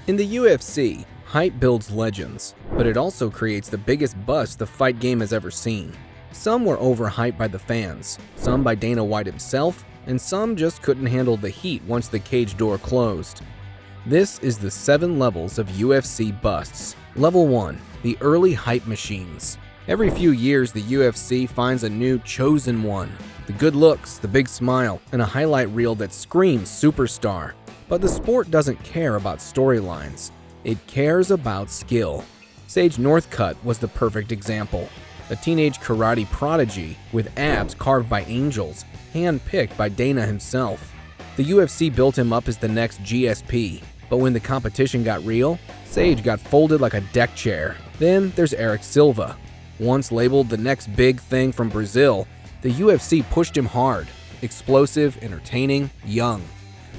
In the UFC, hype builds legends, but it also creates the biggest bust the fight game has ever seen. Some were overhyped by the fans, some by Dana White himself, and some just couldn't handle the heat once the cage door closed. This is the 7 levels of UFC busts. Level 1. The early hype machines. Every few years, the UFC finds a new chosen one. The good looks, the big smile, and a highlight reel that screams superstar. But the sport doesn't care about storylines. It cares about skill. Sage Northcutt was the perfect example. A teenage karate prodigy with abs carved by angels, hand-picked by Dana himself. The UFC built him up as the next GSP, but when the competition got real, Sage got folded like a deck chair. Then there's Eric Silva. Once labeled the next big thing from Brazil, the UFC pushed him hard. Explosive, entertaining, young.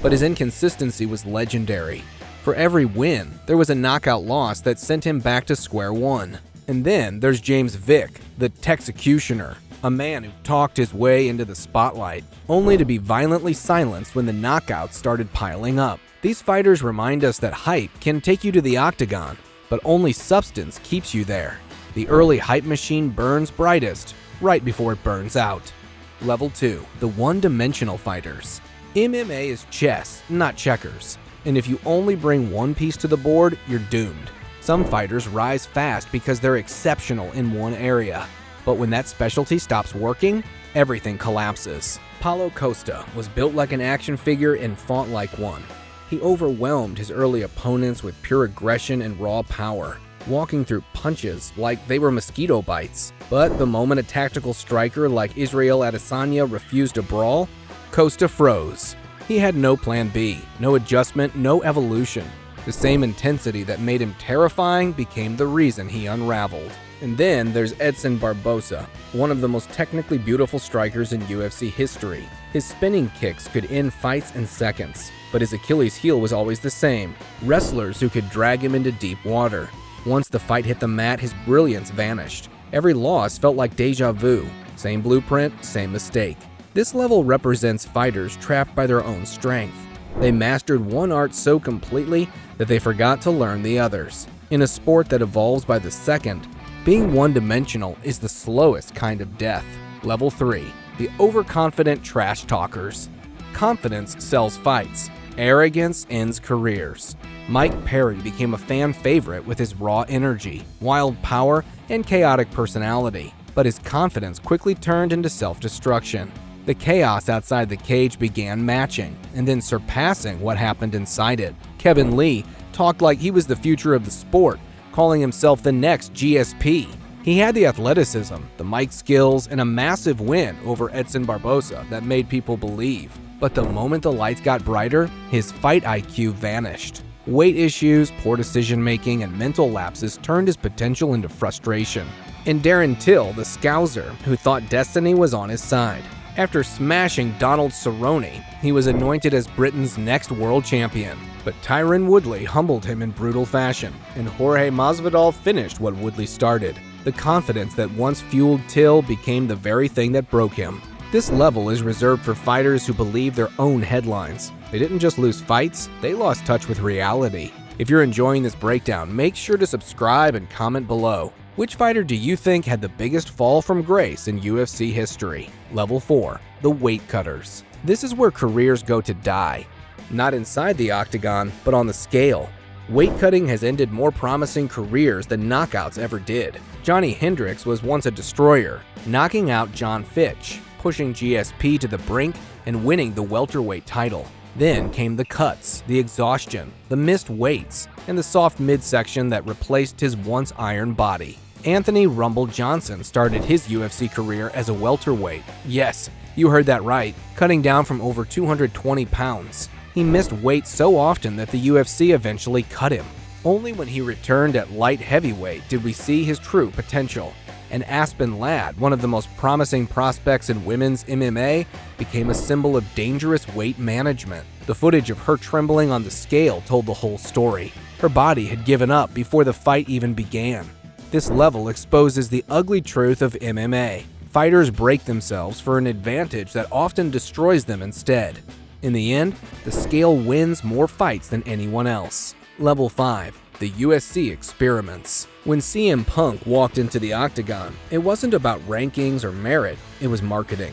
But his inconsistency was legendary. For every win, there was a knockout loss that sent him back to square one. And then there's James Vick, the Texecutioner, a man who talked his way into the spotlight, only to be violently silenced when the knockouts started piling up. These fighters remind us that hype can take you to the octagon, but only substance keeps you there. The early hype machine burns brightest, right before it burns out. Level 2. The one-dimensional fighters. MMA is chess, not checkers. And if you only bring one piece to the board, you're doomed. Some fighters rise fast because they're exceptional in one area. But when that specialty stops working, everything collapses. Paulo Costa was built like an action figure and fought like one. He overwhelmed his early opponents with pure aggression and raw power, walking through punches like they were mosquito bites. But the moment a tactical striker like Israel Adesanya refused to brawl, Costa froze. He had no plan B, no adjustment, no evolution. The same intensity that made him terrifying became the reason he unraveled. And then there's Edson Barboza, one of the most technically beautiful strikers in UFC history. His spinning kicks could end fights in seconds, but his Achilles heel was always the same: wrestlers who could drag him into deep water. Once the fight hit the mat, his brilliance vanished. Every loss felt like deja vu. Same blueprint, same mistake. This level represents fighters trapped by their own strength. They mastered one art so completely that they forgot to learn the others. In a sport that evolves by the second, being one-dimensional is the slowest kind of death. Level 3. The overconfident trash talkers. Confidence sells fights. Arrogance ends careers. Mike Perry became a fan favorite with his raw energy, wild power, and chaotic personality. But his confidence quickly turned into self-destruction. The chaos outside the cage began matching, and then surpassing what happened inside it. Kevin Lee talked like he was the future of the sport, calling himself the next GSP. He had the athleticism, the mic skills, and a massive win over Edson Barboza that made people believe. But the moment the lights got brighter, his fight IQ vanished. Weight issues, poor decision-making, and mental lapses turned his potential into frustration. And Darren Till, the Scouser, who thought destiny was on his side. After smashing Donald Cerrone, he was anointed as Britain's next world champion. But Tyron Woodley humbled him in brutal fashion, and Jorge Masvidal finished what Woodley started. The confidence that once fueled Till became the very thing that broke him. This level is reserved for fighters who believe their own headlines. They didn't just lose fights, they lost touch with reality. If you're enjoying this breakdown, make sure to subscribe and comment below. Which fighter do you think had the biggest fall from grace in UFC history? Level 4. The weight cutters. This is where careers go to die. Not inside the octagon, but on the scale. Weight cutting has ended more promising careers than knockouts ever did. Johnny Hendricks was once a destroyer, knocking out John Fitch, pushing GSP to the brink, and winning the welterweight title. Then came the cuts, the exhaustion, the missed weights, and the soft midsection that replaced his once iron body. Anthony "Rumble" Johnson started his UFC career as a welterweight. Yes, you heard that right, cutting down from over 220 pounds. He missed weight so often that the UFC eventually cut him. Only when he returned at light heavyweight did we see his true potential. And Aspen Ladd, one of the most promising prospects in women's MMA, became a symbol of dangerous weight management. The footage of her trembling on the scale told the whole story. Her body had given up before the fight even began. This level exposes the ugly truth of MMA. Fighters break themselves for an advantage that often destroys them instead. In the end, the scale wins more fights than anyone else. Level 5. The UFC Experiments. When CM Punk walked into the octagon, it wasn't about rankings or merit, it was marketing.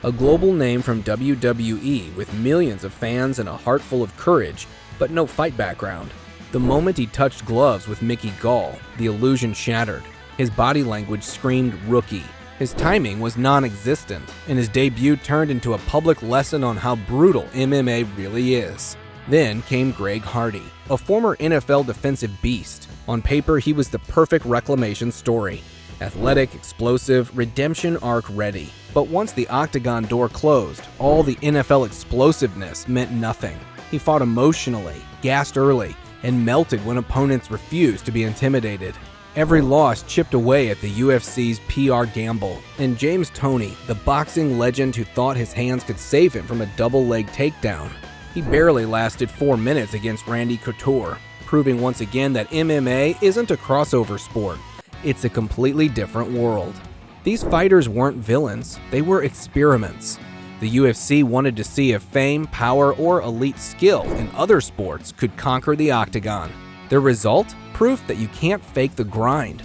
A global name from WWE with millions of fans and a heart full of courage, but no fight background. The moment he touched gloves with Mickey Gall, the illusion shattered. His body language screamed rookie. His timing was non-existent, and his debut turned into a public lesson on how brutal MMA really is. Then came Greg Hardy, a former NFL defensive beast. On paper, he was the perfect reclamation story. Athletic, explosive, redemption arc ready. But once the octagon door closed, all the NFL explosiveness meant nothing. He fought emotionally, gassed early, and melted when opponents refused to be intimidated. Every loss chipped away at the UFC's PR gamble, and James Toney, the boxing legend who thought his hands could save him from a double-leg takedown. He barely lasted 4 minutes against Randy Couture, proving once again that MMA isn't a crossover sport. It's a completely different world. These fighters weren't villains, they were experiments. The UFC wanted to see if fame, power, or elite skill in other sports could conquer the octagon. The result? Proof that you can't fake the grind.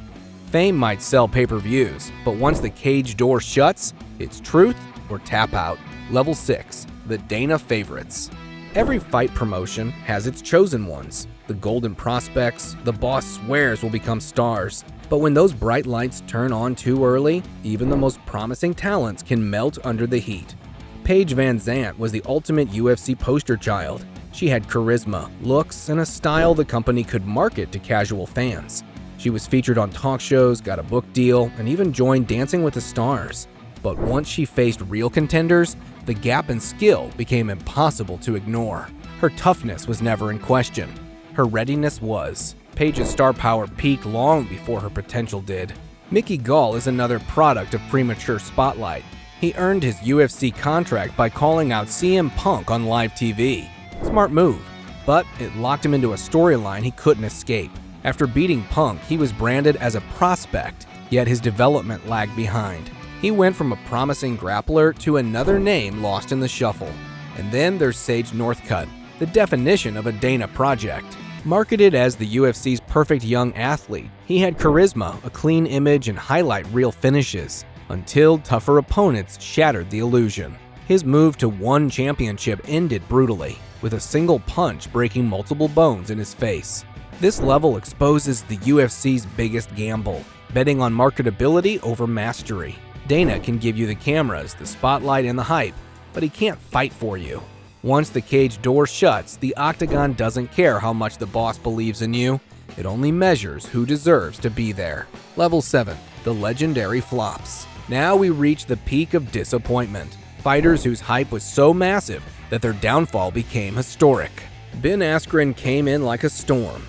Fame might sell pay-per-views, but once the cage door shuts, it's truth or tap out. Level 6. The Dana Favorites. Every fight promotion has its chosen ones. The golden prospects, the boss swears will become stars. But when those bright lights turn on too early, even the most promising talents can melt under the heat. Paige Van Zant was the ultimate UFC poster child. She had charisma, looks, and a style the company could market to casual fans. She was featured on talk shows, got a book deal, and even joined Dancing with the Stars. But once she faced real contenders, the gap in skill became impossible to ignore. Her toughness was never in question. Her readiness was. Paige's star power peaked long before her potential did. Mickey Gall is another product of premature spotlight. He earned his UFC contract by calling out CM Punk on live TV. Smart move, but it locked him into a storyline he couldn't escape. After beating Punk, he was branded as a prospect, yet his development lagged behind. He went from a promising grappler to another name lost in the shuffle. And then there's Sage Northcutt, the definition of a Dana project. Marketed as the UFC's perfect young athlete, he had charisma, a clean image, and highlight reel finishes, until tougher opponents shattered the illusion. His move to one championship ended brutally, with a single punch breaking multiple bones in his face. This level exposes the UFC's biggest gamble, betting on marketability over mastery. Dana can give you the cameras, the spotlight, and the hype, but he can't fight for you. Once the cage door shuts, the octagon doesn't care how much the boss believes in you. It only measures who deserves to be there. Level 7. The Legendary Flops. Now we reach the peak of disappointment. Fighters whose hype was so massive that their downfall became historic. Ben Askren came in like a storm.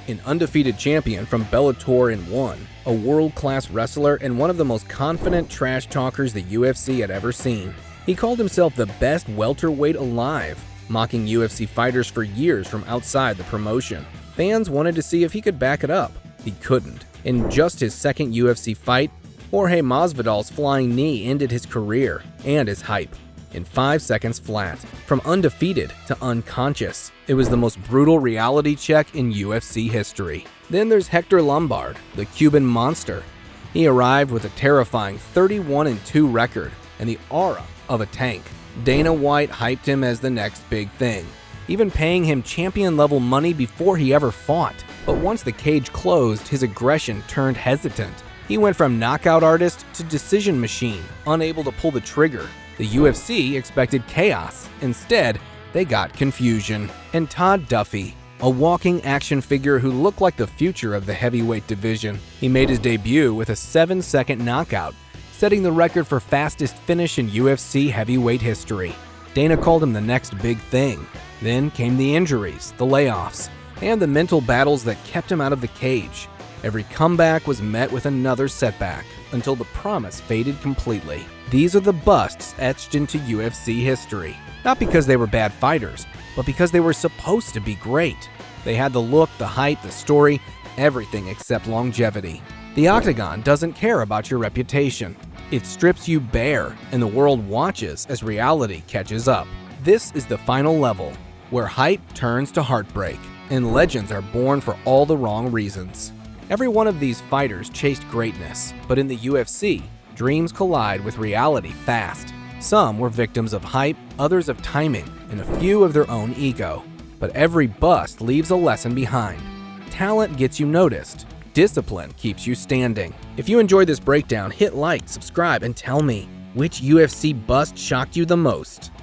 An undefeated champion from Bellator in 1, a world-class wrestler and one of the most confident trash talkers the UFC had ever seen. He called himself the best welterweight alive, mocking UFC fighters for years from outside the promotion. Fans wanted to see if he could back it up. He couldn't. In just his second UFC fight, Jorge Masvidal's flying knee ended his career and his hype in 5 seconds flat. From undefeated to unconscious, it was the most brutal reality check in UFC history. Then there's Hector Lombard, the Cuban monster. He arrived with a terrifying 31-2 record and the aura of a tank. Dana White hyped him as the next big thing, even paying him champion-level money before he ever fought. But once the cage closed, his aggression turned hesitant. He went from knockout artist to decision machine, unable to pull the trigger. The UFC expected chaos. Instead, they got confusion. And Todd Duffy, a walking action figure who looked like the future of the heavyweight division. He made his debut with a 7-second knockout, setting the record for fastest finish in UFC heavyweight history. Dana called him the next big thing. Then came the injuries, the layoffs, and the mental battles that kept him out of the cage. Every comeback was met with another setback, until the promise faded completely. These are the busts etched into UFC history. Not because they were bad fighters, but because they were supposed to be great. They had the look, the hype, the story, everything except longevity. The Octagon doesn't care about your reputation. It strips you bare, and the world watches as reality catches up. This is the final level, where hype turns to heartbreak, and legends are born for all the wrong reasons. Every one of these fighters chased greatness, but in the UFC, dreams collide with reality fast. Some were victims of hype, others of timing, and a few of their own ego. But every bust leaves a lesson behind. Talent gets you noticed. Discipline keeps you standing. If you enjoyed this breakdown, hit like, subscribe, and tell me which UFC bust shocked you the most.